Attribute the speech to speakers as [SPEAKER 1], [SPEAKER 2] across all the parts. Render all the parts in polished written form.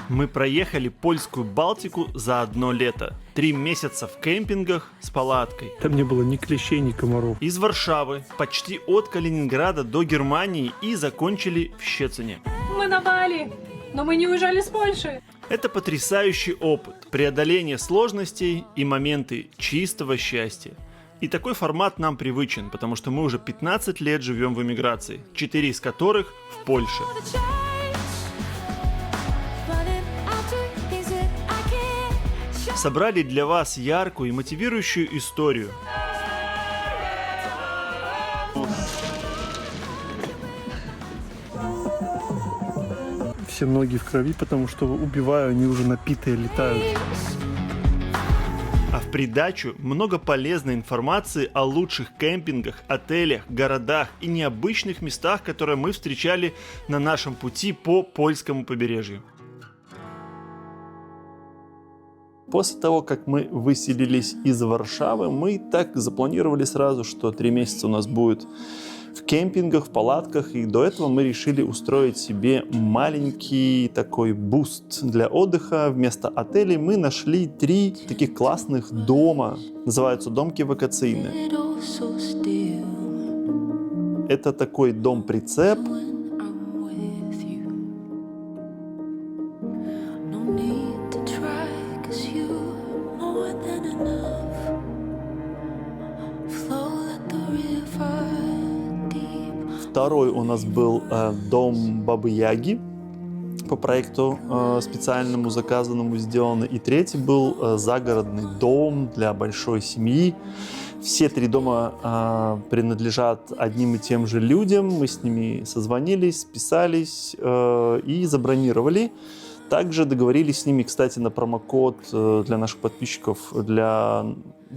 [SPEAKER 1] Мы проехали польскую Балтику за одно лето. 3 месяца в кемпингах с палаткой.
[SPEAKER 2] Там не было ни клещей, ни комаров.
[SPEAKER 1] Из Варшавы, почти от Калининграда до Германии, и закончили в Щецине.
[SPEAKER 3] Мы на Бали, но мы не уезжали с Польши.
[SPEAKER 1] Это потрясающий опыт, преодоление сложностей и моменты чистого счастья. И такой формат нам привычен, потому что мы уже 15 лет живем в эмиграции, 4 из которых в Польше. Собрали для вас яркую и мотивирующую историю.
[SPEAKER 2] Все ноги в крови, потому что убиваю, они уже напитые летают.
[SPEAKER 1] А в придачу много полезной информации о лучших кемпингах, отелях, городах и необычных местах, которые мы встречали на нашем пути по польскому побережью. После того, как мы выселились из Варшавы, мы так запланировали сразу, что 3 месяца у нас будет в кемпингах, в палатках, и до этого мы решили устроить себе маленький такой буст для отдыха. Вместо отелей мы нашли 3 таких классных дома, называются домки вакационные. Это такой дом-прицеп. Второй у нас был дом Бабы Яги, по проекту специальному заказанному сделано. И третий был загородный дом для большой семьи. Все 3 дома принадлежат одним и тем же людям. Мы с ними созвонились, списались и забронировали. Также договорились с ними, кстати, на промокод для наших подписчиков, для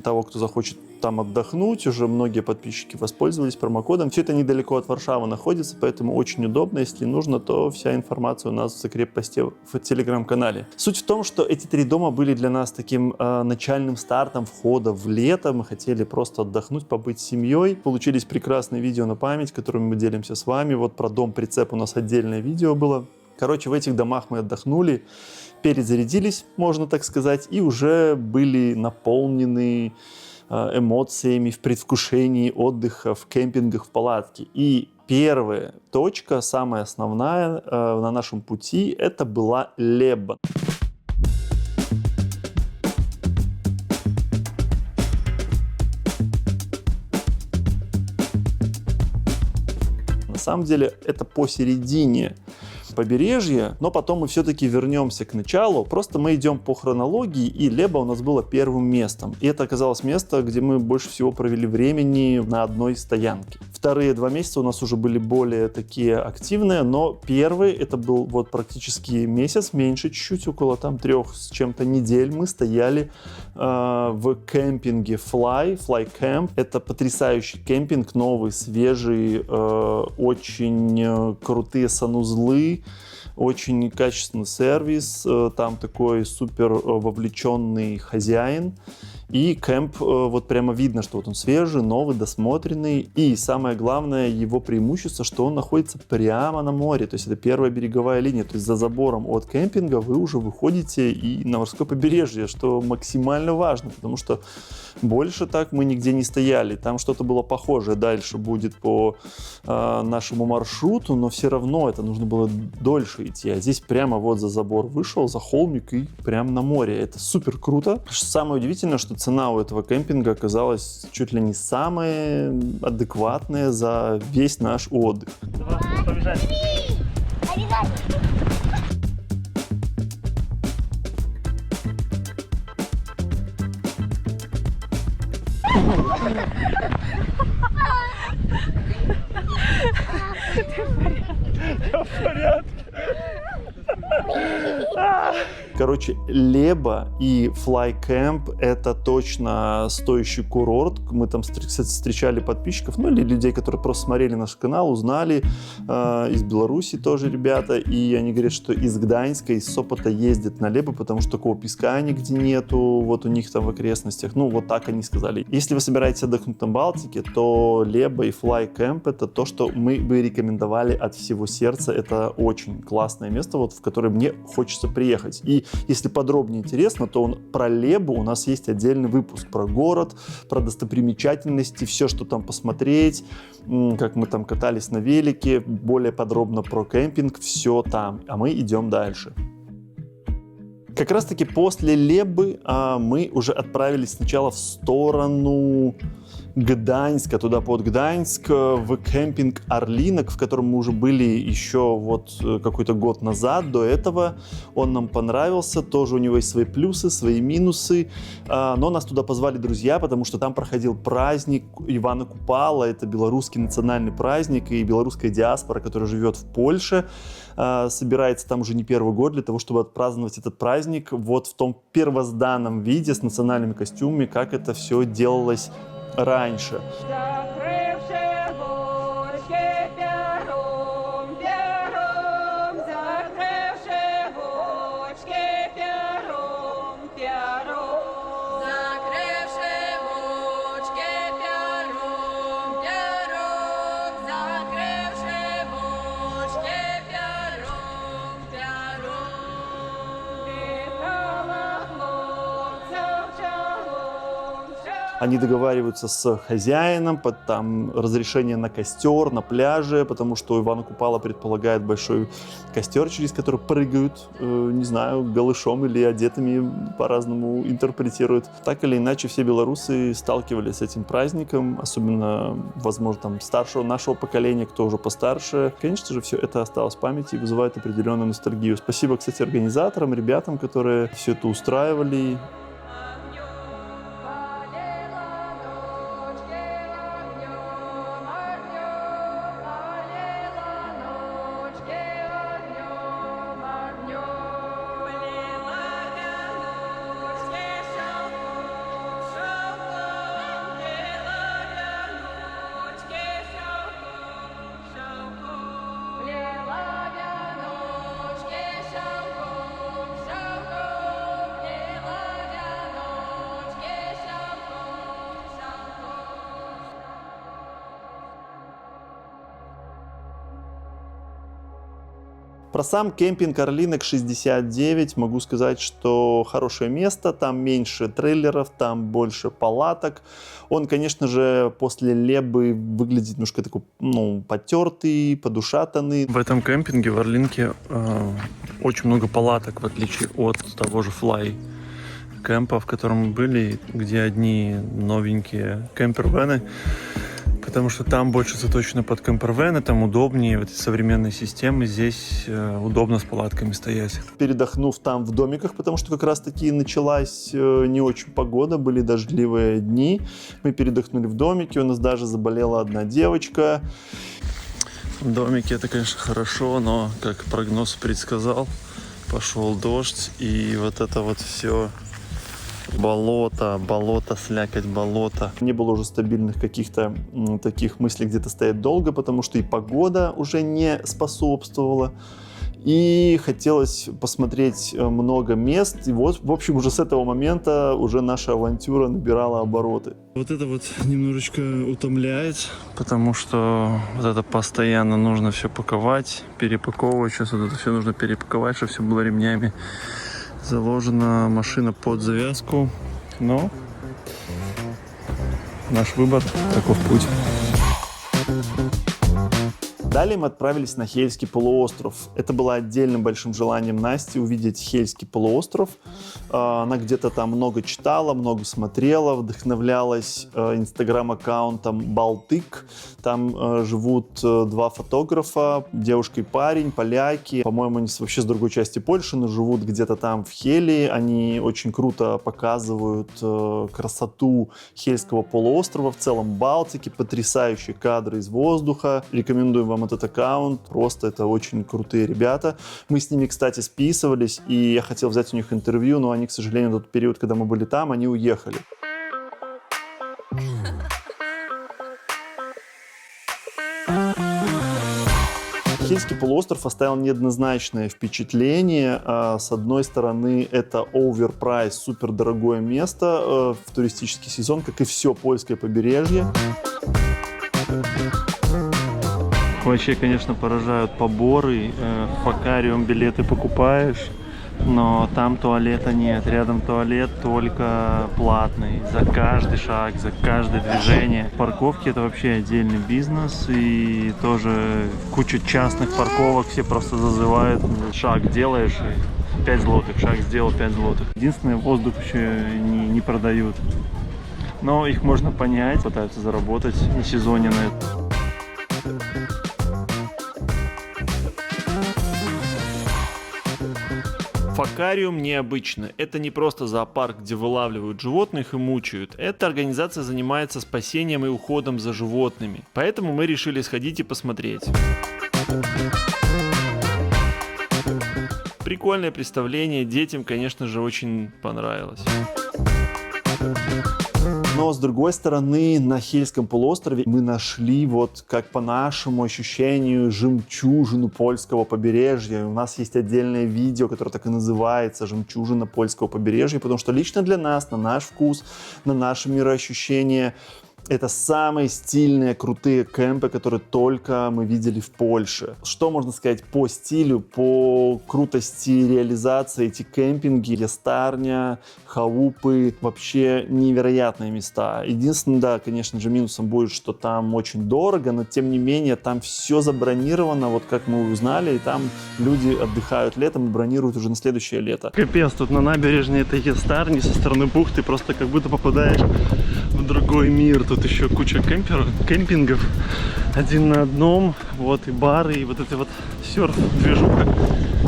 [SPEAKER 1] того, кто захочет там отдохнуть. Уже многие подписчики воспользовались промокодом. Все это недалеко от Варшавы находится, поэтому очень удобно. Если нужно, то вся информация у нас в закреп-посте в телеграм-канале. Суть в том, что эти 3 дома были для нас таким начальным стартом входа в лето. Мы хотели просто отдохнуть, побыть с семьей. Получились прекрасные видео на память, которыми мы делимся с вами. Вот про дом-прицеп у нас отдельное видео было. Короче, в этих домах мы отдохнули, перезарядились, можно так сказать, и уже были наполнены эмоциями в предвкушении отдыха в кемпингах, в палатке. И первая точка, самая основная на нашем пути, это была Лебан. На самом деле это посередине побережья, но потом мы все-таки вернемся к началу. Просто мы идем по хронологии, и Леба у нас было первым местом. И это оказалось место, где мы больше всего провели времени на одной стоянке. Вторые 2 месяца у нас уже были более такие активные, но первый, это был вот практически месяц, меньше чуть-чуть, около там 3 с чем-то недель мы стояли в кемпинге Fly Camp. Это потрясающий кемпинг, новый, свежий, очень крутые санузлы, очень качественный сервис, там такой супер вовлеченный хозяин. И кемп, вот прямо видно, что вот он свежий, новый, досмотренный. И самое главное, его преимущество, что он находится прямо на море. То есть это первая береговая линия. То есть за забором от кемпинга вы уже выходите и на морское побережье, что максимально важно, потому что больше так мы нигде не стояли. Там что-то было похожее дальше будет по нашему маршруту, но все равно это нужно было дольше идти. А здесь прямо вот за забор вышел, за холмик и прямо на море. Это супер круто. Самое удивительное, что цена у этого кемпинга оказалась чуть ли не самая адекватная за весь наш отдых.
[SPEAKER 2] Давай, побежали.
[SPEAKER 1] Я в порядке. Короче, Леба и Fly Camp — это точно стоящий курорт. Мы там, кстати, встречали подписчиков, ну или людей, которые просто смотрели наш канал, узнали. Из Беларуси тоже ребята. И они говорят, что из Гданьска, из Сопота ездят на Лебу, потому что такого песка нигде нету, вот у них там в окрестностях. Ну, вот так они сказали. Если вы собираетесь отдохнуть на Балтике, то Леба и Fly Camp — это то, что мы бы рекомендовали от всего сердца. Это очень классное место, вот, в которое мне хочется приехать. И если подробнее интересно, то про Лебу у нас есть отдельный выпуск про город, про достопримечательности, все, что там посмотреть, как мы там катались на велике, более подробно про кемпинг, все там. А мы идем дальше. Как раз таки после Лебы мы уже отправились сначала в сторону Гданьска, туда под Гданьск, в кемпинг Орлинок, в котором мы уже были еще вот какой-то год назад, до этого. Он нам понравился, тоже у него есть свои плюсы, свои минусы, но нас туда позвали друзья, потому что там проходил праздник Ивана Купала, это белорусский национальный праздник, и белорусская диаспора, которая живет в Польше, собирается там уже не первый год для того, чтобы отпраздновать этот праздник вот в том первозданном виде с национальными костюмами, как это все делалось раньше. Они договариваются с хозяином, там разрешение на костер, на пляже, потому что Ивана Купала предполагает большой костер, через который прыгают, не знаю, голышом или одетыми, по-разному интерпретируют. Так или иначе, все белорусы сталкивались с этим праздником, особенно, возможно, там, старшего нашего поколения, кто уже постарше. Конечно же, все это осталось в памяти и вызывает определенную ностальгию. Спасибо, кстати, организаторам, ребятам, которые все это устраивали. Про сам кемпинг Орлинок 69 могу сказать, что хорошее место, там меньше трейлеров, там больше палаток. Он, конечно же, после Лебы выглядит немножко такой, потертый, подушатанный.
[SPEAKER 2] В этом кемпинге в Орлинке очень много палаток, в отличие от того же Fly кемпа, в котором мы были, где одни новенькие кемпер-вены. Потому что там больше заточено под кемпервены, там удобнее, в этой современной системе здесь удобно с палатками стоять.
[SPEAKER 1] Передохнув там в домиках, потому что как раз таки началась не очень погода, были дождливые дни. Мы передохнули в домике, у нас даже заболела одна девочка.
[SPEAKER 2] Домики — это, конечно, хорошо, но, как прогноз предсказал, пошел дождь, и вот это вот все... Болото, слякоть, болото.
[SPEAKER 1] Не было уже стабильных каких-то таких мыслей где-то стоять долго, потому что и погода уже не способствовала. И хотелось посмотреть много мест. И вот, в общем, уже с этого момента уже наша авантюра набирала обороты.
[SPEAKER 2] Вот это вот немножечко утомляет, потому что вот это постоянно нужно все паковать, перепаковывать. Сейчас вот это все нужно перепаковать, чтобы все было ремнями заложена, машина под завязку, но наш выбор, таков путь.
[SPEAKER 1] Далее мы отправились на Хельский полуостров. Это было отдельным большим желанием Насти увидеть Хельский полуостров. Она где-то там много читала, много смотрела, вдохновлялась инстаграм-аккаунтом Балтык. Там живут два фотографа, девушка и парень, поляки. По-моему, они вообще с другой части Польши, но живут где-то там в Хелии. Они очень круто показывают красоту Хельского полуострова, в целом Балтики, потрясающие кадры из воздуха. Рекомендую вам этот аккаунт. Просто это очень крутые ребята. Мы с ними, кстати, списывались, и я хотел взять у них интервью, но они, к сожалению, в тот период, когда мы были там, они уехали. Хельский полуостров оставил неоднозначное впечатление. С одной стороны, это оверпрайс, супердорогое место в туристический сезон, как и все польское побережье.
[SPEAKER 2] Вообще, конечно, поражают поборы. В аквариум билеты покупаешь, но там туалета нет. Рядом туалет только платный. За каждый шаг, за каждое движение. Парковки — это вообще отдельный бизнес. И тоже куча частных парковок. Все просто зазывают. Шаг делаешь, 5 злотых. Шаг сделал, 5 злотых. Единственное, воздух еще не продают. Но их можно понять. Пытаются заработать на сезоне на это.
[SPEAKER 4] Факариум необычно. Это не просто зоопарк, где вылавливают животных и мучают. Эта организация занимается спасением и уходом за животными. Поэтому мы решили сходить и посмотреть. Прикольное представление, детям, конечно же, очень понравилось.
[SPEAKER 1] Но, с другой стороны, на Хельском полуострове мы нашли, вот как по нашему ощущению, жемчужину польского побережья. У нас есть отдельное видео, которое так и называется «Жемчужина польского побережья», потому что лично для нас, на наш вкус, на наше мироощущение, это самые стильные, крутые кемпы, которые только мы видели в Польше. Что можно сказать по стилю, по крутости реализации? Эти кемпинги, Ястарня, Халупы, вообще невероятные места. Единственное, да, конечно же, минусом будет, что там очень дорого, но тем не менее там все забронировано, вот как мы узнали, и там люди отдыхают летом и бронируют уже на следующее лето.
[SPEAKER 2] Капец, тут на набережной этой Ястарни со стороны бухты просто как будто попадаешь в другой мир. Тут еще куча кемпингов, один на одном, вот и бары, и вот это вот серф-движуха.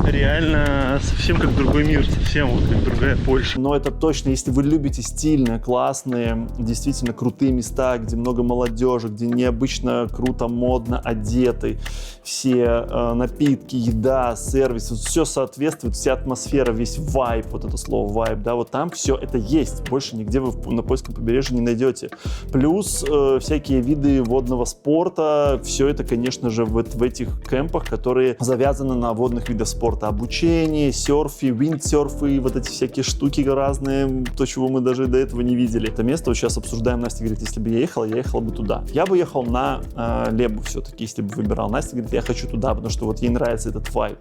[SPEAKER 2] Реально совсем как другой мир, совсем вот как другая Польша.
[SPEAKER 1] Но это точно, если вы любите стильные, классные, действительно крутые места, где много молодежи, где необычно круто, модно одеты, все напитки, еда, сервис, вот все соответствует, вся атмосфера, весь вайб, вот это слово вайб, да, вот там все это есть, больше нигде вы на польском побережье не найдете. Плюс всякие виды водного спорта, все это, конечно же, в этих кемпах, которые завязаны на водных видах спорта. Обучение, серфи, виндсерфы, вот эти всякие штуки разные, то, чего мы даже до этого не видели. Это место вот сейчас обсуждаем. Настя говорит, если бы я ехал бы туда. Я бы ехал на Лебу все-таки, если бы выбирал. Настя говорит, я хочу туда, потому что вот ей нравится этот вайб.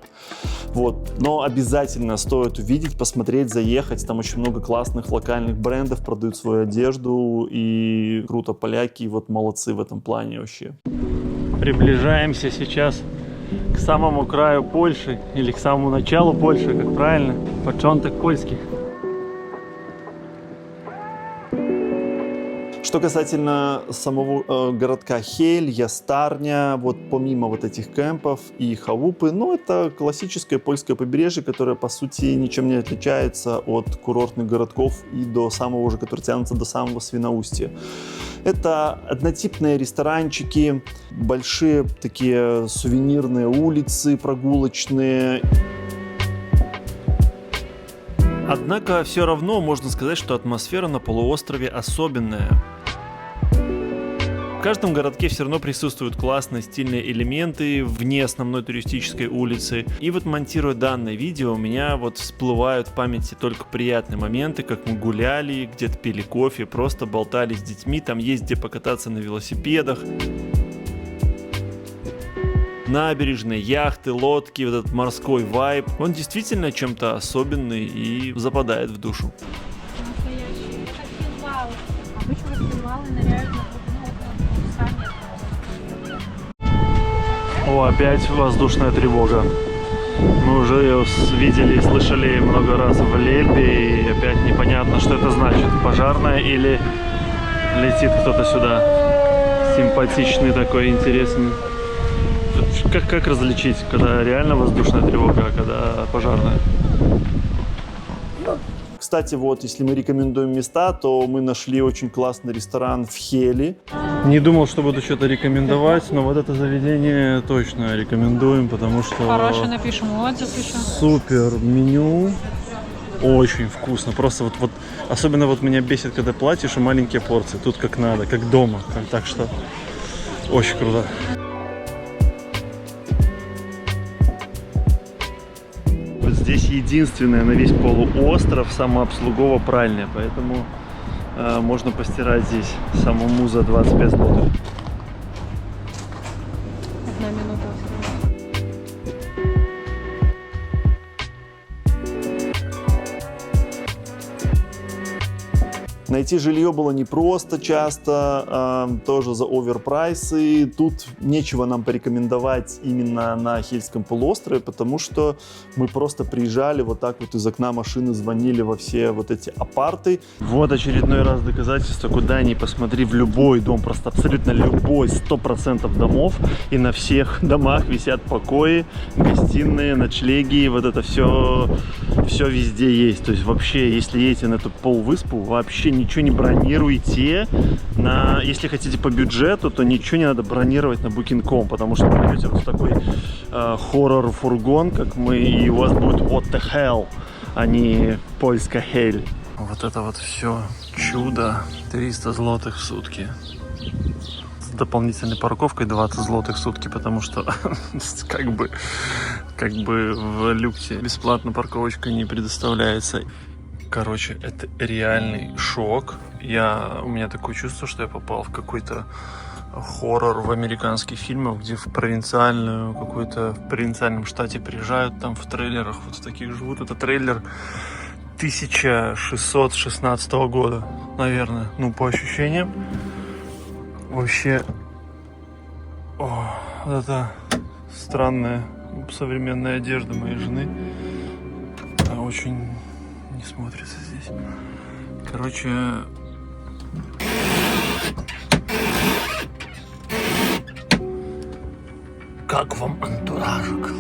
[SPEAKER 1] Вот. Но обязательно стоит увидеть, посмотреть, заехать. Там очень много классных локальных брендов продают свою одежду. И круто, поляки вот молодцы в этом плане вообще.
[SPEAKER 2] Приближаемся сейчас к самому краю Польши, или к самому началу Польши, как правильно, початок польский.
[SPEAKER 1] Что касательно самого городка Хель, Ястарня, вот помимо вот этих кемпов и халупы, ну это классическое польское побережье, которое по сути ничем не отличается от курортных городков и до самого уже, который тянется до самого Свиноустья. Это однотипные ресторанчики, большие такие сувенирные улицы прогулочные.
[SPEAKER 4] Однако все равно можно сказать, что атмосфера на полуострове особенная. В каждом городке все равно присутствуют классные стильные элементы вне основной туристической улицы. И вот монтируя данное видео, у меня вот всплывают в памяти только приятные моменты, как мы гуляли, где-то пили кофе, просто болтали с детьми, там есть где покататься на велосипедах. Набережные, яхты, лодки, вот этот морской вайб, он действительно чем-то особенный и западает в душу.
[SPEAKER 3] Настоящие подвалы. Обычно подвалы ныряют на
[SPEAKER 2] О, опять воздушная тревога. Мы уже ее видели и слышали много раз в Лебе, и опять непонятно, что это значит. Пожарная или летит кто-то сюда. Симпатичный такой, интересный. Как различить, когда реально воздушная тревога, а когда пожарная?
[SPEAKER 1] Кстати, вот, если мы рекомендуем места, то мы нашли очень классный ресторан в Хели.
[SPEAKER 2] Не думал, что буду что-то рекомендовать, но вот это заведение точно рекомендуем, потому что...
[SPEAKER 3] Хороший, напишем отзыв еще.
[SPEAKER 2] Супер меню. Очень вкусно. Просто вот особенно вот меня бесит, когда платишь и маленькие порции. Тут как надо, как дома. Так что очень круто. Вот здесь единственная на весь полуостров самообслугово-пральня, поэтому можно постирать здесь самому за 25 злотых.
[SPEAKER 3] 1 минута.
[SPEAKER 1] Найти жилье было непросто часто, тоже за оверпрайсы. Тут нечего нам порекомендовать именно на Хельском полуострове, потому что мы просто приезжали вот так вот из окна машины, звонили во все вот эти апарты.
[SPEAKER 2] Вот очередной раз доказательство, куда ни посмотри, в любой дом, просто абсолютно любой, 100% домов, и на всех домах висят покои, гостиные, ночлеги, вот это все везде есть. То есть вообще, если едете на эту полвыспу, вообще ничего не бронируйте. Если хотите по бюджету, то ничего не надо бронировать на Booking.com, потому что вы пойдете вот в такой хоррор-фургон, как мы, и у вас будет what the hell, а не польская хель. Вот это вот все чудо. 300 злотых в сутки. С дополнительной парковкой 20 злотых в сутки, потому что как бы в люксе бесплатно парковочка не предоставляется. Короче, это реальный шок. У меня такое чувство, что я попал в какой-то хоррор в американских фильмах, где в провинциальном штате приезжают, там в трейлерах вот в таких живут. Это трейлер 1616 года, наверное, по ощущениям. Вообще, это странная современная одежда моей жены. Очень не смотрится здесь. Короче, как вам антуражик?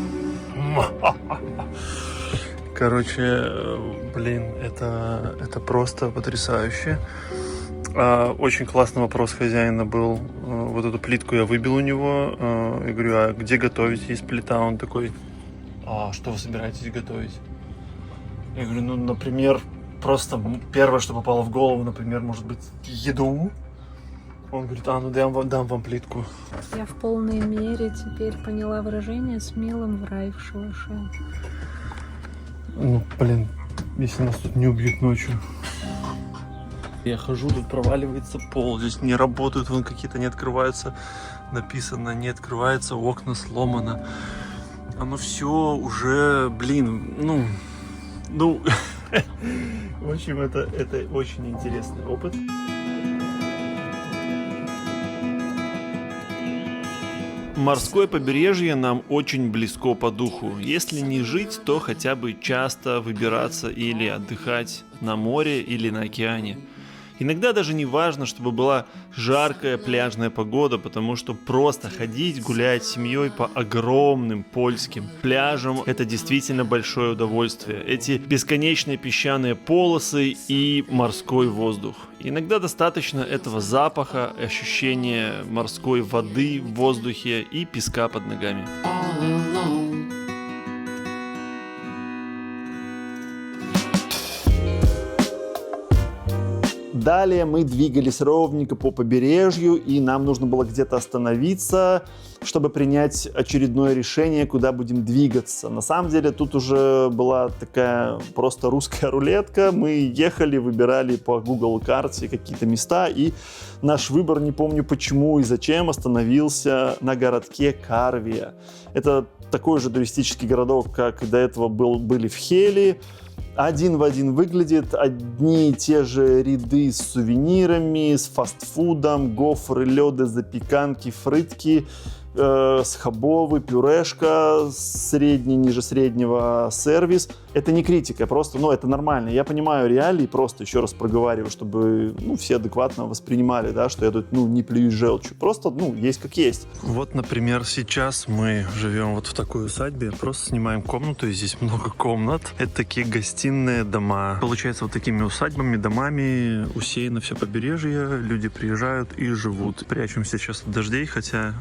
[SPEAKER 2] Короче, блин, это просто потрясающе. Очень классный вопрос хозяина был. Вот эту плитку я выбил у него. Я говорю, а где готовить? Есть плита. Он такой, что вы собираетесь готовить? Я говорю, например, просто первое, что попало в голову, например, может быть, еду. Он говорит, дам вам плитку.
[SPEAKER 3] Я в полной мере теперь поняла выражение «с милым в рай в шалаше».
[SPEAKER 2] Блин, если нас тут не убьют ночью. Я хожу, тут проваливается пол, здесь не работают, вон какие-то не открываются, написано, не открывается, окна сломано. Оно все уже, в общем, это очень интересный опыт.
[SPEAKER 4] Морское побережье нам очень близко по духу. Если не жить, то хотя бы часто выбираться или отдыхать на море или на океане. Иногда даже не важно, чтобы была жаркая пляжная погода, потому что просто ходить, гулять с семьей по огромным польским пляжам – это действительно большое удовольствие. Эти бесконечные песчаные полосы и морской воздух. Иногда достаточно этого запаха, ощущения морской воды в воздухе и песка под ногами.
[SPEAKER 1] Далее мы двигались ровненько по побережью, и нам нужно было где-то остановиться, чтобы принять очередное решение, куда будем двигаться. На самом деле тут уже была такая просто русская рулетка. Мы ехали, выбирали по Google карте какие-то места, и наш выбор, не помню почему и зачем, остановился на городке Карвия. Это такой же туристический городок, как до этого были в Хели. Один в один выглядит, одни и те же ряды с сувенирами, с фастфудом, гофры, лёды, запеканки, фрытки. схабовый, пюрешка, средний, ниже среднего сервис. Это не критика, просто, это нормально. Я понимаю реалии, просто еще раз проговариваю, чтобы, все адекватно воспринимали, да, что я тут, не плююсь желчью. Просто, есть как есть.
[SPEAKER 2] Вот, например, сейчас мы живем вот в такой усадьбе, просто снимаем комнату, и здесь много комнат. Это такие гостиные дома. Получается, вот такими усадьбами, домами усеяно все побережье, люди приезжают и живут. Прячемся сейчас от дождей, хотя...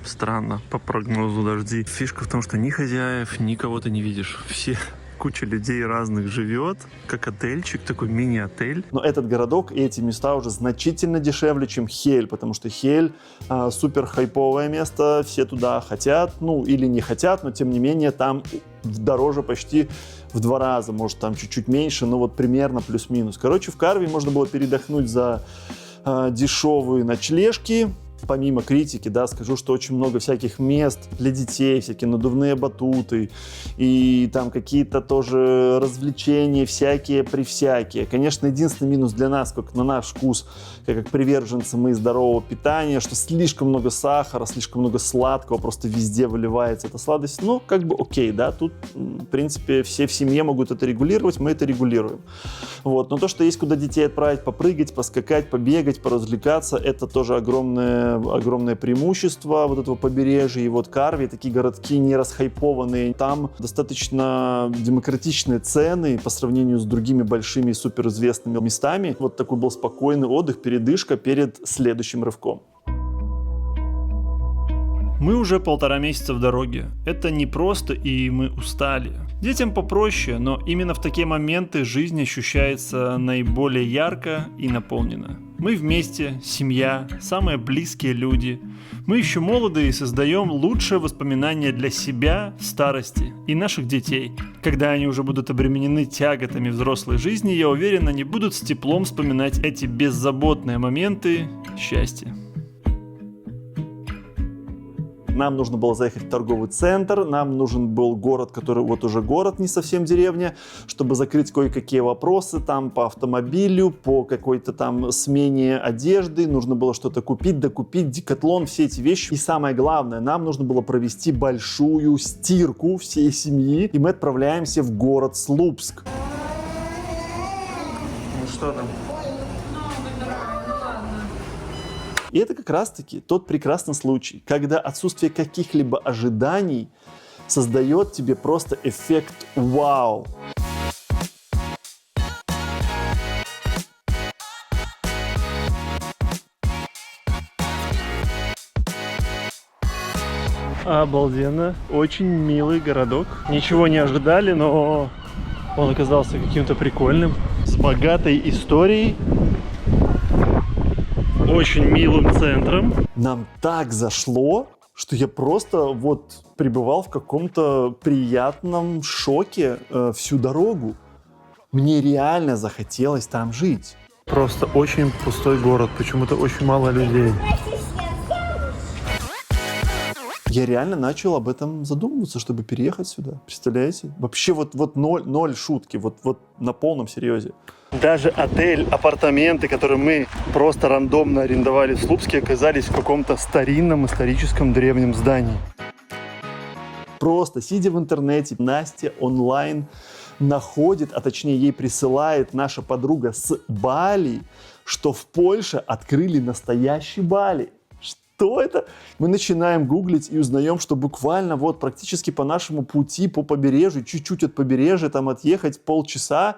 [SPEAKER 2] Странно, по прогнозу дожди. Фишка в том, что ни хозяев, ни кого-то не видишь. Все, куча людей разных живет, как отельчик, такой мини-отель.
[SPEAKER 1] Но этот городок и эти места уже значительно дешевле, чем Хель, потому что Хель супер хайповое место, все туда хотят, или не хотят, но тем не менее там дороже почти в 2 раза, может там чуть-чуть меньше, но вот примерно плюс-минус. Короче, в Карви можно было передохнуть за дешевые ночлежки. Помимо критики, скажу, что очень много всяких мест для детей, всякие надувные батуты и там какие-то тоже развлечения всякие-привсякие. Конечно, единственный минус для нас, как на наш вкус, как приверженцы мы здорового питания, что слишком много сахара, слишком много сладкого, просто везде выливается эта сладость. Окей, тут, в принципе, все в семье могут это регулировать, мы это регулируем. Но то, что есть куда детей отправить попрыгать, поскакать, побегать, поразвлекаться, это тоже огромное преимущество вот этого побережья. И вот Карви, такие городки не расхайпованные, там достаточно демократичные цены по сравнению с другими большими суперизвестными местами. Вот такой был спокойный отдых, передышка перед следующим рывком.
[SPEAKER 4] Мы уже 1,5 месяца в дороге. Это непросто, и мы устали. Детям попроще, но именно в такие моменты жизнь ощущается наиболее ярко и наполненно. Мы вместе, семья, самые близкие люди. Мы еще молоды и создаем лучшие воспоминания для себя, старости и наших детей. Когда они уже будут обременены тяготами взрослой жизни, я уверен, они будут с теплом вспоминать эти беззаботные моменты счастья.
[SPEAKER 1] Нам нужно было заехать в торговый центр, нам нужен был город, который вот уже город, не совсем деревня, чтобы закрыть кое-какие вопросы там по автомобилю, по какой-то там смене одежды, нужно было что-то купить, докупить, Декатлон, все эти вещи. И самое главное, нам нужно было провести большую стирку всей семьи, и мы отправляемся в город Слупск.
[SPEAKER 2] Ну что там?
[SPEAKER 1] И это как раз-таки тот прекрасный случай, когда отсутствие каких-либо ожиданий создает тебе просто эффект «Вау!».
[SPEAKER 4] Обалденно. Очень милый городок. Ничего не ожидали, но он оказался каким-то прикольным. С богатой историей. Очень милым центром.
[SPEAKER 1] Нам так зашло, что я просто пребывал в каком-то приятном шоке всю дорогу. Мне реально захотелось там жить.
[SPEAKER 2] Просто очень пустой город, почему-то очень мало людей.
[SPEAKER 1] Я реально начал об этом задумываться, чтобы переехать сюда. Представляете? Вообще ноль шутки, на полном серьезе.
[SPEAKER 2] Даже отель, апартаменты, которые мы просто рандомно арендовали в Слупске, оказались в каком-то старинном историческом древнем здании.
[SPEAKER 1] Просто сидя в интернете, Настя онлайн находит, а точнее ей присылает наша подруга с Бали, что в Польше открыли настоящий Бали. Что это? Мы начинаем гуглить и узнаем, что буквально практически по нашему пути, по побережью, чуть-чуть от побережья, там отъехать полчаса.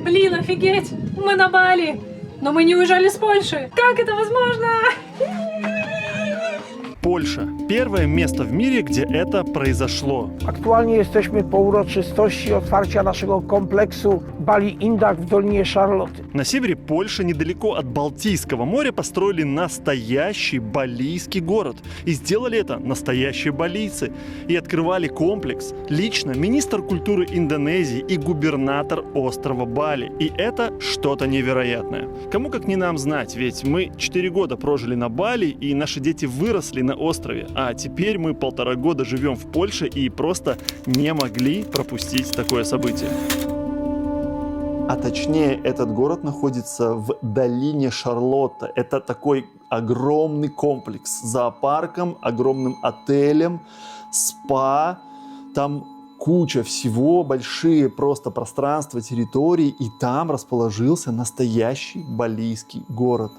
[SPEAKER 3] Блин, офигеть! Мы на Бали! Но мы не уезжали с Польши! Как это возможно?
[SPEAKER 4] Польша. Первое место в mierze, gdzie это произошло.
[SPEAKER 5] Aktualnie jesteśmy po uroczystości otwarcia naszego kompleksu Bali Indak w Dolinie Szarloty.
[SPEAKER 4] На севере Польши, недалеко от Балтийского моря, построили настоящий балийский город. И сделали это настоящие балийцы. И открывали комплекс лично министр культуры Индонезии и губернатор острова Бали. И это что-то невероятное. Кому как не нам знать, ведь мы 4 года прожили на Бали, и наши дети выросли на острове. А теперь мы 1,5 года живем в Польше и просто не могли пропустить такое событие.
[SPEAKER 1] А точнее, этот город находится в долине Шарлотта. Это такой огромный комплекс с зоопарком, огромным отелем, спа, там куча всего, большие просто пространства, территории, и там расположился настоящий балийский город.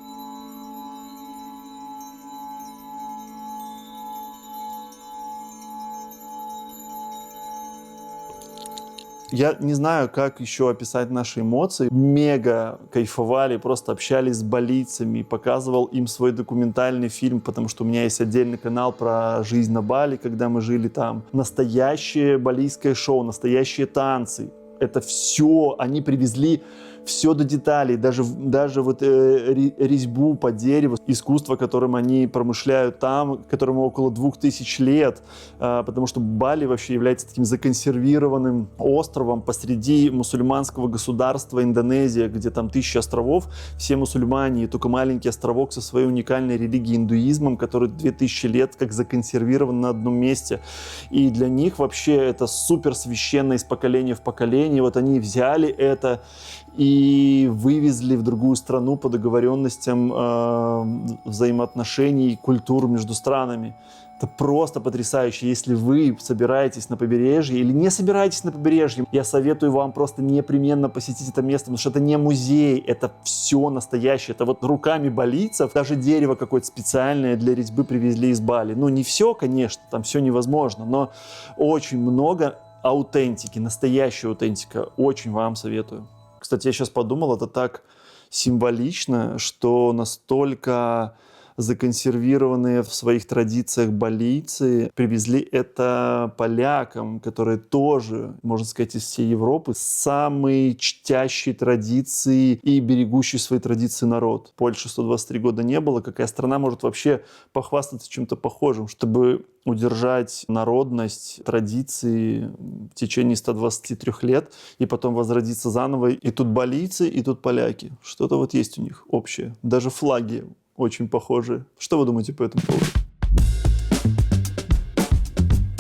[SPEAKER 1] Я не знаю, как еще описать наши эмоции. Мега кайфовали, просто общались с балийцами, показывал им свой документальный фильм, потому что у меня есть отдельный канал про жизнь на Бали, когда мы жили там. Настоящее балийское шоу, настоящие танцы. Это все, они привезли все до деталей, даже вот резьбу по дереву, искусство, которым они промышляют там, которому около 2000 лет, потому что Бали вообще является таким законсервированным островом посреди мусульманского государства Индонезия, где там 1000 островов, все мусульмане, и только маленький островок со своей уникальной религией индуизмом, который 2000 лет как законсервирован на одном месте. И для них вообще это супер священно из поколения в поколение. Вот они взяли это и вывезли в другую страну по договоренностям взаимоотношений, культур между странами. Это просто потрясающе. Если вы собираетесь на побережье или не собираетесь на побережье, я советую вам просто непременно посетить это место, потому что это не музей, это все настоящее. Это вот руками балийцев, даже дерево какое-то специальное для резьбы привезли из Бали. Ну, не все, конечно, там все невозможно, но очень много аутентики, настоящая аутентика. Очень вам советую. Кстати, я сейчас подумал, это так символично, что настолько законсервированные в своих традициях балийцы привезли это полякам, которые тоже, можно сказать, из всей Европы, самый чтящий традиции и берегущий свои традиции народ. Польши 123 года не было. Какая страна может вообще похвастаться чем-то похожим, чтобы удержать народность, традиции в течение 123 лет и потом возродиться заново. И тут балийцы, и тут поляки. Что-то вот есть у них общее. Даже флаги очень похожие. Что вы думаете по этому поводу?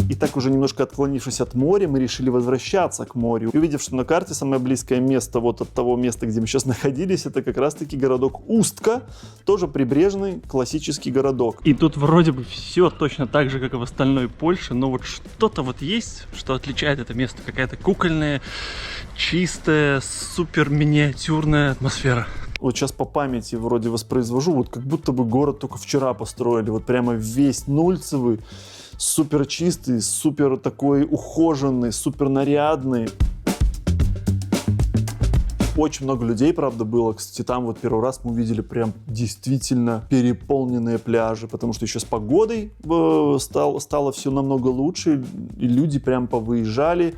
[SPEAKER 1] И так, уже немножко отклонившись от моря, мы решили возвращаться к морю. И увидев, что на карте самое близкое место вот от того места, где мы сейчас находились, это как раз-таки городок Устка, тоже прибрежный классический городок.
[SPEAKER 2] И тут вроде бы все точно так же, как и в остальной Польше, но вот что-то вот есть, что отличает это место. Какая-то кукольная, чистая, супер миниатюрная атмосфера.
[SPEAKER 1] Вот сейчас по памяти вроде воспроизвожу, вот как будто бы город только вчера построили, вот прямо весь нульцевый, супер чистый, супер такой ухоженный, супер нарядный. Очень много людей, правда, было. Кстати, там вот первый раз мы увидели прям действительно переполненные пляжи, потому что еще с погодой стало все намного лучше, и люди прям повыезжали.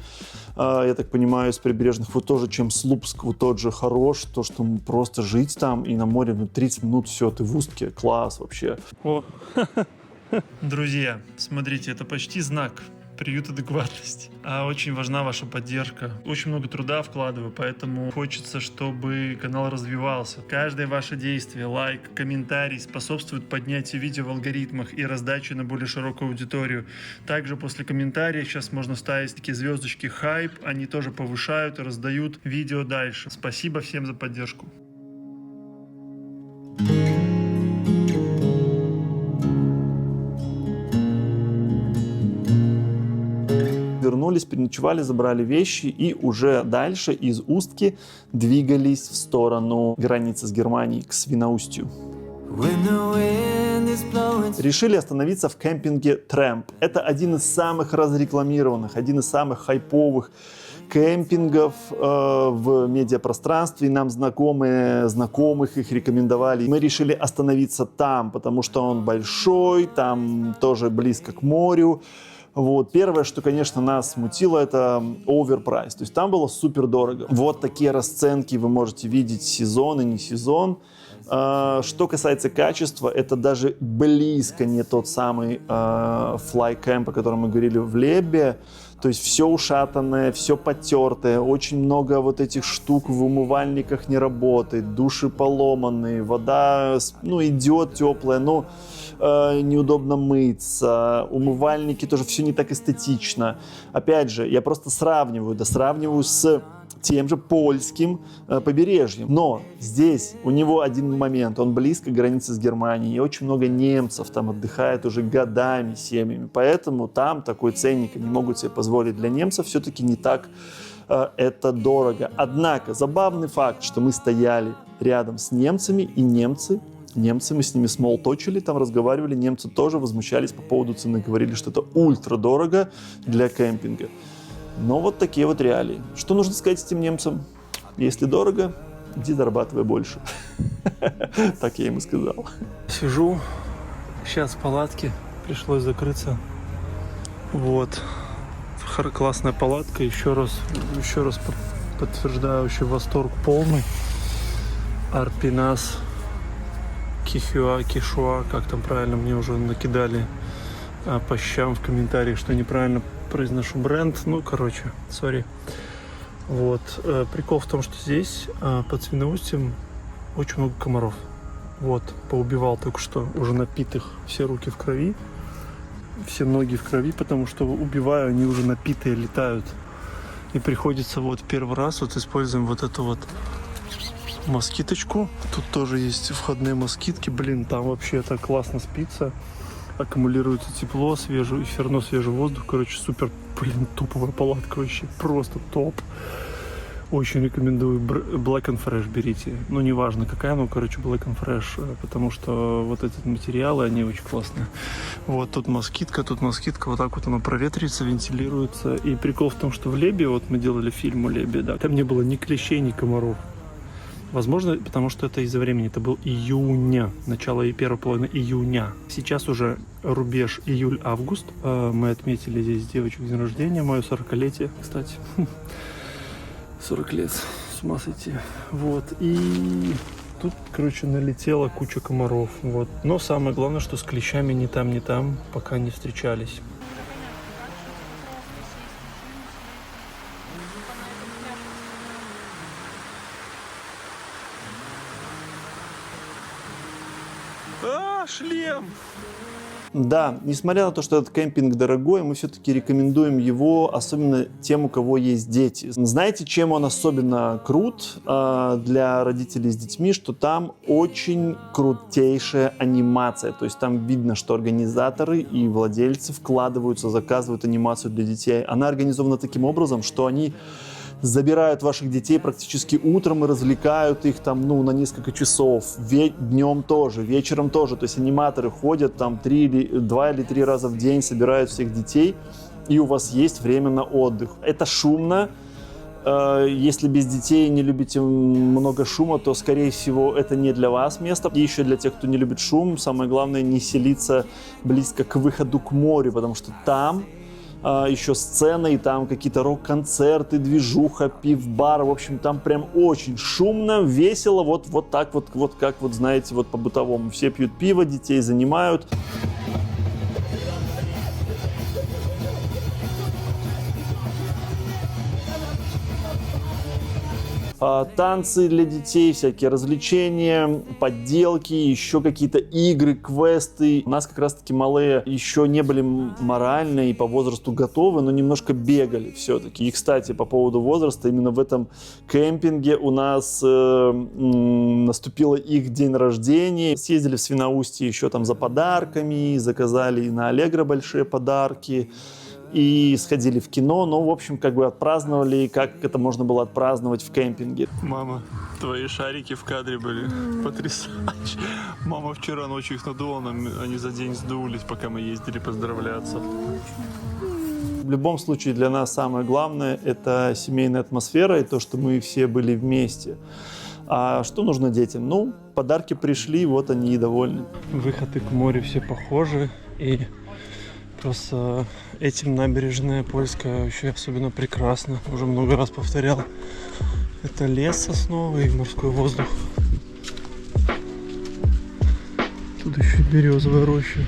[SPEAKER 1] Я так понимаю, из прибрежных, вот тоже, чем Слупск, вот тот же хорош, то, что просто жить там и на море, 30 минут, все, ты в Устке, класс вообще.
[SPEAKER 2] О,
[SPEAKER 4] Друзья, смотрите, это почти знак. Приют адекватности. А очень важна ваша поддержка. Очень много труда вкладываю, поэтому хочется, чтобы канал развивался. Каждое ваше действие, лайк, комментарий способствует поднятию видео в алгоритмах и раздаче на более широкую аудиторию. Также после комментариев сейчас можно ставить такие звездочки хайп, они тоже повышают и раздают видео дальше. Спасибо всем за поддержку.
[SPEAKER 1] Вернулись, переночевали, забрали вещи и уже дальше из Устки двигались в сторону границы с Германией, к Свиноустью. Решили остановиться в кемпинге Трэмп. Это один из самых разрекламированных, один из самых хайповых кемпингов в медиапространстве. Нам знакомых их рекомендовали. Мы решили остановиться там, потому что он большой, там тоже близко к морю. Вот. Первое, что, конечно, нас смутило, это оверпрайс. То есть там было супер дорого. Вот такие расценки вы можете видеть сезон и не сезон. Что касается качества, это даже близко не тот самый флайкэмп, о котором мы говорили в Лебе. То есть все ушатанное, все потертое, очень много вот этих штук в умывальниках не работает, души поломанные, вода идет теплая, неудобно мыться, умывальники тоже все не так эстетично. Опять же, я просто сравниваю с тем же польским побережьем. Но здесь у него один момент, он близко к границе с Германией, и очень много немцев там отдыхает уже годами семьями, поэтому там такой ценник они могут себе позволить. Для немцев все-таки не так это дорого. Однако забавный факт, что мы стояли рядом с немцами, и немцы, мы с ними смолточили, там разговаривали, немцы тоже возмущались по поводу цены, говорили, что это ультра дорого для кемпинга. Но вот такие вот реалии. Что нужно сказать этим немцам? Если дорого, иди зарабатывай больше. Так я им и сказал.
[SPEAKER 2] Сижу, сейчас в палатке, пришлось закрыться. Вот. Классная палатка, еще раз подтверждаю, вообще восторг полный. Арпинас, Кишуа, как там правильно, мне уже накидали по щам в комментариях, что неправильно произношу бренд, ну, короче, сори. Вот, прикол в том, что здесь под Свиноустьем очень много комаров. Вот, поубивал только что, уже напитых, все руки в крови, все ноги в крови, потому что убиваю, они уже напитые летают. И приходится вот первый раз вот используем вот эту вот москиточку. Тут тоже есть входные москитки, блин, там вообще так классно спится. Аккумулируется тепло, все равно свежий воздух. Короче, супер, блин, топовая палатка вообще, просто топ. Очень рекомендую. Black and Fresh берите. Ну, неважно какая, но, короче, Black and Fresh, потому что вот эти материалы, они очень классные. Вот тут москитка, вот так вот оно проветривается, вентилируется. И прикол в том, что в Лебе, вот мы делали фильм о Лебе, да, там не было ни клещей, ни комаров. Возможно, потому что это из-за времени. Это был июня, начало и первая половина июня. Сейчас уже рубеж июль-август. Мы отметили здесь девочек день рождения, мое 40-летие, кстати. 40 лет, с ума сойти. Вот, и тут, короче, налетела куча комаров. Вот. Но самое главное, что с клещами ни там, пока не встречались. Шлем!
[SPEAKER 1] Да, несмотря на то, что этот кемпинг дорогой, мы все-таки рекомендуем его, особенно тем, у кого есть дети. Знаете, чем он особенно крут для родителей с детьми? Что там очень крутейшая анимация. То есть там видно, что организаторы и владельцы вкладываются, заказывают анимацию для детей. Она организована таким образом, что они забирают ваших детей практически утром и развлекают их там, ну, на несколько часов, днем тоже, вечером тоже. То есть аниматоры ходят там 2 или 3 раза в день, собирают всех детей, и у вас есть время на отдых. Это шумно. Если без детей не любите много шума, то, скорее всего, это не для вас место. И еще для тех, кто не любит шум, самое главное не селиться близко к выходу к морю, потому что там еще сцена, и там какие-то рок-концерты, движуха, пив-бар. В общем, там прям очень шумно, весело, вот так вот, как вот знаете, вот по-бытовому. Все пьют пиво, детей занимают. Танцы для детей, всякие развлечения, подделки, еще какие-то игры, квесты. У нас как раз-таки малые еще не были морально и по возрасту готовы, но немножко бегали все-таки. И, кстати, по поводу возраста, именно в этом кемпинге у нас наступил их день рождения. Съездили в Свиноустье еще там за подарками, заказали на Allegro большие подарки. И сходили в кино, но, в общем, как бы отпраздновали, как это можно было отпраздновать в кемпинге.
[SPEAKER 2] Мама, твои шарики в кадре были потрясающие. Мама вчера ночью их надула, они за день сдулись, пока мы ездили поздравляться.
[SPEAKER 1] В любом случае для нас самое главное – это семейная атмосфера и то, что мы все были вместе. А что нужно детям? Ну, подарки пришли, вот они и довольны.
[SPEAKER 2] Выходы к морю все похожи, и просто этим набережная польская вообще особенно прекрасна. Уже много раз повторял. Это лес сосновый и морской воздух. Тут еще березовая роща.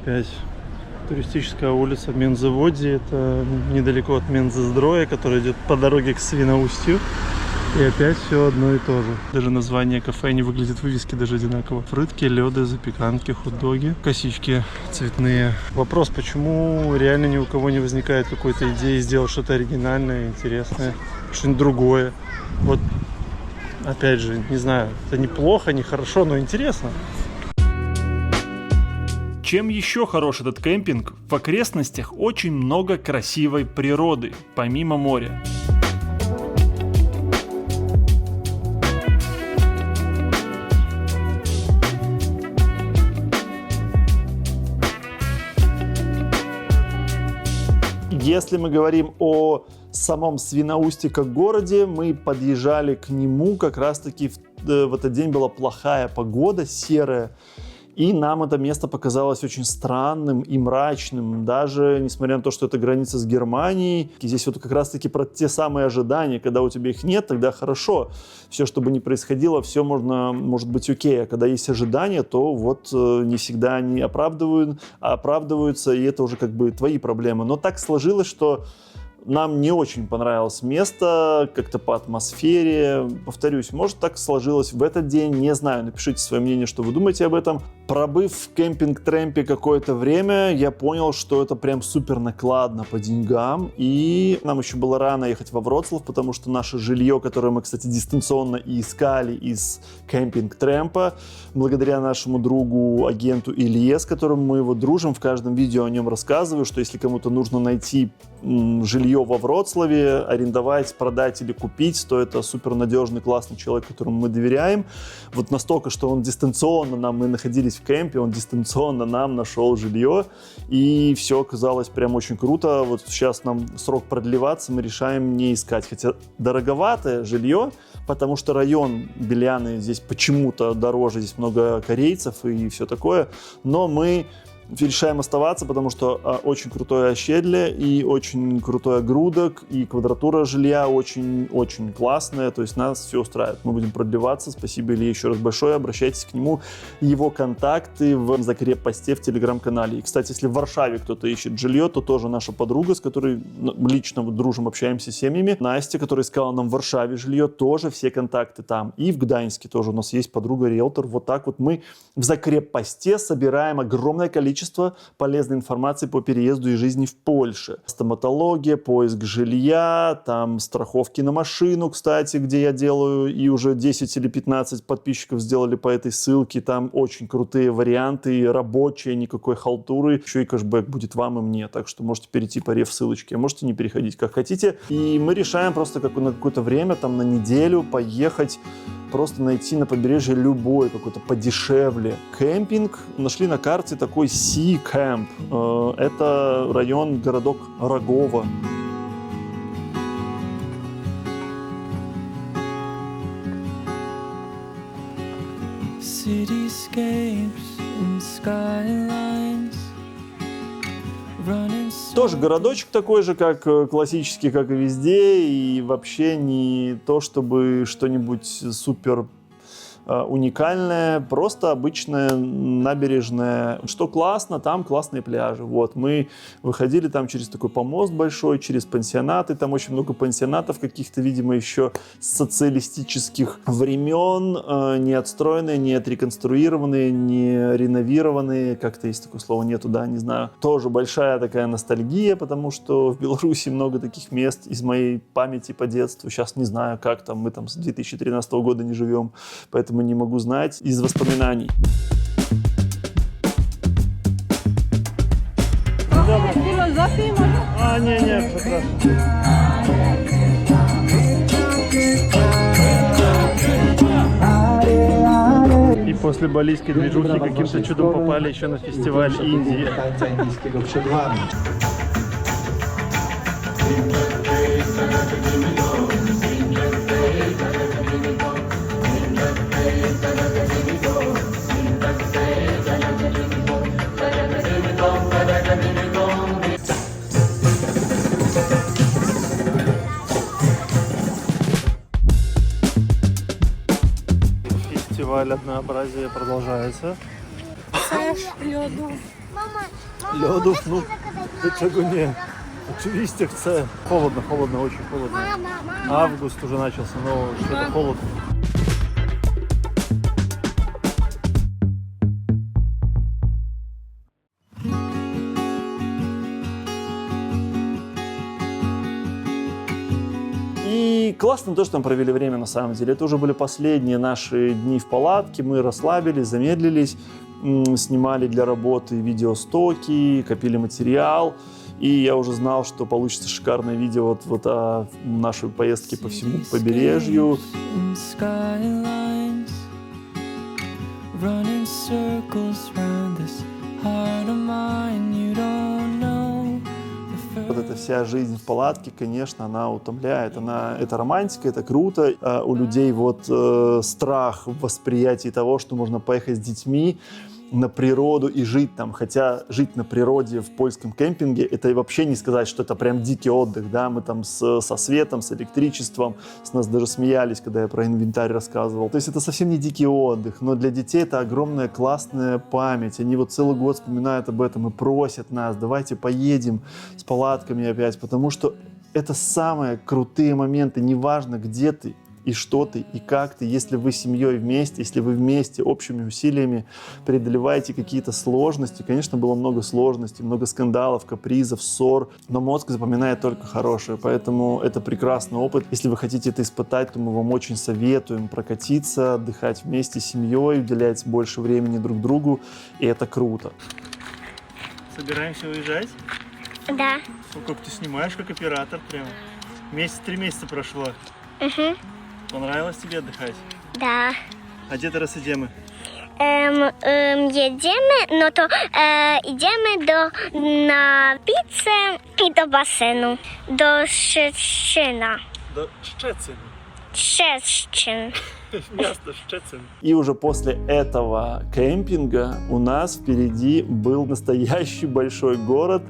[SPEAKER 2] опять туристическая улица Мензаводи. Это недалеко от Мензоздроя, который идет по дороге к Свиноустью. И опять все одно и то же. Даже название кафе не выглядит, вывески даже одинаково. Фрытки, лёды, запеканки, хот-доги, косички цветные. Вопрос, почему реально ни у кого не возникает какой-то идеи сделать что-то оригинальное, интересное, что-нибудь другое. Вот, опять же, не знаю, это неплохо, не хорошо, но интересно.
[SPEAKER 4] Чем еще хорош этот кемпинг? В окрестностях очень много красивой природы, помимо моря.
[SPEAKER 1] Если мы говорим о самом Свиноустье как городе, мы подъезжали к нему, как раз-таки в этот день была плохая погода, серая, и нам это место показалось очень странным и мрачным, даже несмотря на то, что это граница с Германией. И здесь вот как раз-таки про те самые ожидания, когда у тебя их нет, тогда хорошо. Все, что бы ни происходило, все может быть окей. А когда есть ожидания, то вот не всегда они оправдываются, и это уже как бы твои проблемы. Но так сложилось, что нам не очень понравилось место, как-то по атмосфере. Повторюсь, может, так сложилось в этот день, не знаю. Напишите свое мнение, что вы думаете об этом. Пробыв в кемпинг-трэмпе какое-то время, я понял, что это прям супер накладно по деньгам. И нам еще было рано ехать во Вроцлав, потому что наше жилье, которое мы, кстати, дистанционно и искали из кемпинг-трэмпа, благодаря нашему другу, агенту Илье, с которым мы его дружим, в каждом видео о нем рассказываю, что если кому-то нужно найти жилье во Вроцлаве, арендовать, продать или купить, то это супер надежный, классный человек, которому мы доверяем. Вот настолько, что он дистанционно мы находились в кемпе, он дистанционно нам нашел жилье, и все оказалось прям очень круто. Вот сейчас нам срок продлеваться, мы решаем не искать. Хотя дороговатое жилье, потому что район Беляны здесь почему-то дороже, здесь много корейцев и все такое, но мы решаем оставаться, потому что очень крутое ощедле и очень крутой огрудок, и квадратура жилья очень-очень классная, то есть нас все устраивает. Мы будем продлеваться, спасибо Илье еще раз большое, обращайтесь к нему, его контакты в закреп-посте в телеграм-канале. И, кстати, если в Варшаве кто-то ищет жилье, то тоже наша подруга, с которой лично дружим, общаемся с семьями, Настя, которая искала нам в Варшаве жилье, тоже все контакты там. И в Гданьске тоже у нас есть подруга-риэлтор. Вот так вот мы в закреп-посте собираем огромное количество полезной информации по переезду и жизни в Польше. Стоматология, поиск жилья, там страховки на машину, кстати, где я делаю, и уже 10 или 15 подписчиков сделали по этой ссылке. Там очень крутые варианты, рабочие, никакой халтуры. Еще и кэшбэк будет вам и мне, так что можете перейти по реф-ссылочке, а можете не переходить, как хотите. И мы решаем просто на какое-то время, там на неделю поехать, просто найти на побережье любой какой-то подешевле кемпинг. Нашли на карте такой Sea Camp. Это район, городок Рогово. Тоже городочек такой же, как классический, как и везде, и вообще не то, чтобы что-нибудь супер уникальное, просто обычная набережная. Что классно, там классные пляжи. Вот, мы выходили там через такой помост большой, через пансионаты, там очень много пансионатов каких-то, видимо, еще социалистических времен, не отстроенные, не отреконструированные, не реновированные, как-то есть такое слово, нету, да, не знаю. Тоже большая такая ностальгия, потому что в Беларуси много таких мест из моей памяти по детству. Сейчас не знаю, как там, мы там с 2013 года не живем, поэтому не могу знать из воспоминаний. Не, прекрасно. И после балийской движухи каким-то чудом попали еще на фестиваль Индии. Фестиваль однообразия продолжается.
[SPEAKER 3] Це ж льоду.
[SPEAKER 6] Мама,
[SPEAKER 1] Льоду, ну, чего не? Oczywiście chcę. Холодно, холодно, очень холодно. Август уже начался, но что-то холодно. И классно то, что там провели время на самом деле. Это уже были последние наши дни в палатке. Мы расслабились, замедлились, снимали для работы видеостоки, копили материал. И я уже знал, что получится шикарное видео вот о нашей поездке по всему побережью. Вот эта вся жизнь в палатке, конечно, она утомляет. Это романтика, это круто. А у людей страх в восприятии того, что можно поехать с детьми на природу и жить там. Хотя жить на природе в польском кемпинге, это вообще не сказать, что это прям дикий отдых. Да? Мы там со светом, с электричеством, с нас даже смеялись, когда я про инвентарь рассказывал. То есть это совсем не дикий отдых, но для детей это огромная классная память. Они вот целый год вспоминают об этом и просят нас: давайте поедем с палатками опять, потому что это самые крутые моменты. Неважно, где ты, и что ты, и как ты, если вы с семьей вместе, если вы вместе общими усилиями преодолеваете какие-то сложности. Конечно, было много сложностей, много скандалов, капризов, ссор, но мозг запоминает только хорошее, поэтому это прекрасный опыт. Если вы хотите это испытать, то мы вам очень советуем прокатиться, отдыхать вместе с семьей, уделять больше времени друг другу, и это круто.
[SPEAKER 2] Собираемся уезжать?
[SPEAKER 6] Да.
[SPEAKER 2] Сколько ты снимаешь как оператор прямо? 3 месяца прошло.
[SPEAKER 6] Угу.
[SPEAKER 2] Понравилось тебе отдыхать?
[SPEAKER 6] Да.
[SPEAKER 2] А где teraz idziemy?
[SPEAKER 6] Jedziemy, no to idziemy na pizzę i do basenu. Do Szczecina.
[SPEAKER 2] Do Szczecin.
[SPEAKER 6] Szczecin.
[SPEAKER 2] Место Szczecin.
[SPEAKER 1] И уже после этого кемпинга у нас впереди был настоящий большой город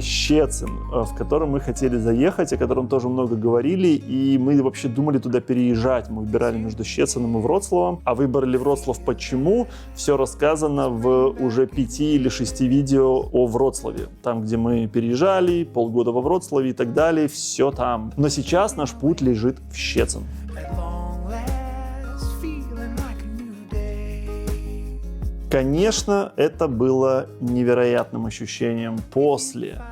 [SPEAKER 1] Щецин, в котором мы хотели заехать, о котором тоже много говорили, и мы вообще думали туда переезжать. Мы выбирали между Щецином и Вроцлавом, а выбрали Вроцлав почему? Все рассказано в уже 5 или 6 видео о Вроцлаве. Там, где мы переезжали, полгода во Вроцлаве и так далее, все там. Но сейчас наш путь лежит в Щецин. Конечно, это было невероятным ощущением после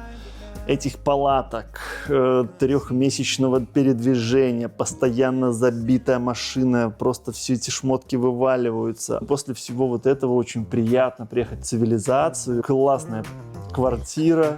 [SPEAKER 1] этих палаток, 3-месячного передвижения, постоянно забитая машина, просто все эти шмотки вываливаются. После всего вот этого очень приятно приехать в цивилизацию, классная квартира.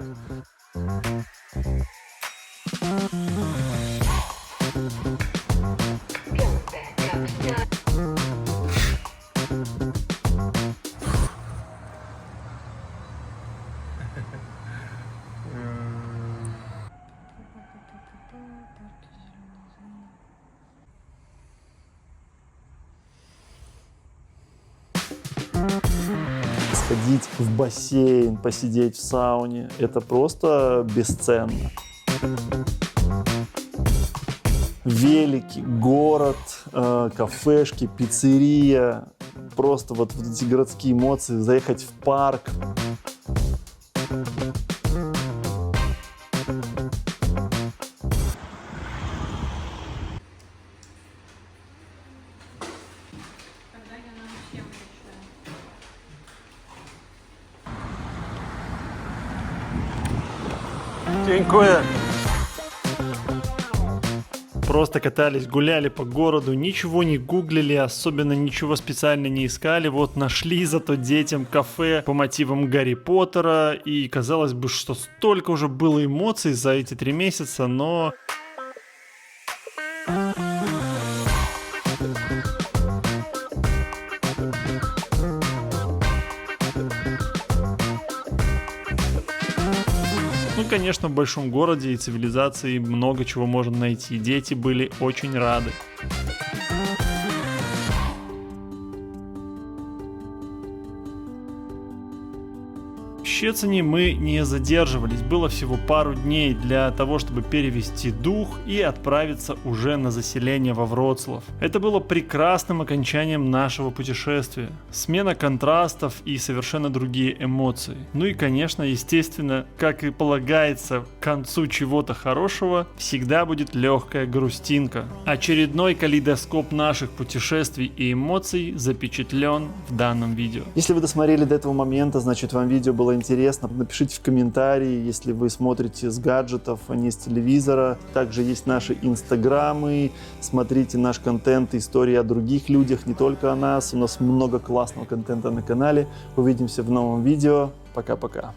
[SPEAKER 1] Сходить в бассейн, посидеть в сауне – это просто бесценно. Велики, город, кафешки, пиццерия, просто вот эти городские эмоции, заехать в парк.
[SPEAKER 2] Dziękuję.
[SPEAKER 4] Просто катались, гуляли по городу, ничего не гуглили, особенно ничего специально не искали. Вот нашли зато детям кафе по мотивам Гарри Поттера. И казалось бы, что столько уже было эмоций за эти 3 месяца, но... Ну, конечно, в большом городе и цивилизации много чего можно найти. Дети были очень рады. Щецине мы не задерживались, было всего пару дней для того, чтобы перевести дух и отправиться уже на заселение во Вроцлав. Это было прекрасным окончанием нашего путешествия. Смена контрастов и совершенно другие эмоции. Ну и, конечно, естественно, как и полагается к концу чего-то хорошего, всегда будет легкая грустинка. Очередной калейдоскоп наших путешествий и эмоций запечатлен в данном видео.
[SPEAKER 1] Если вы досмотрели до этого момента, значит, вам видео было интересно. Напишите в комментарии, если вы смотрите с гаджетов, а не с телевизора. Также есть наши инстаграмы. Смотрите наш контент, истории о других людях, не только о нас. У нас много классного контента на канале. Увидимся в новом видео. Пока-пока.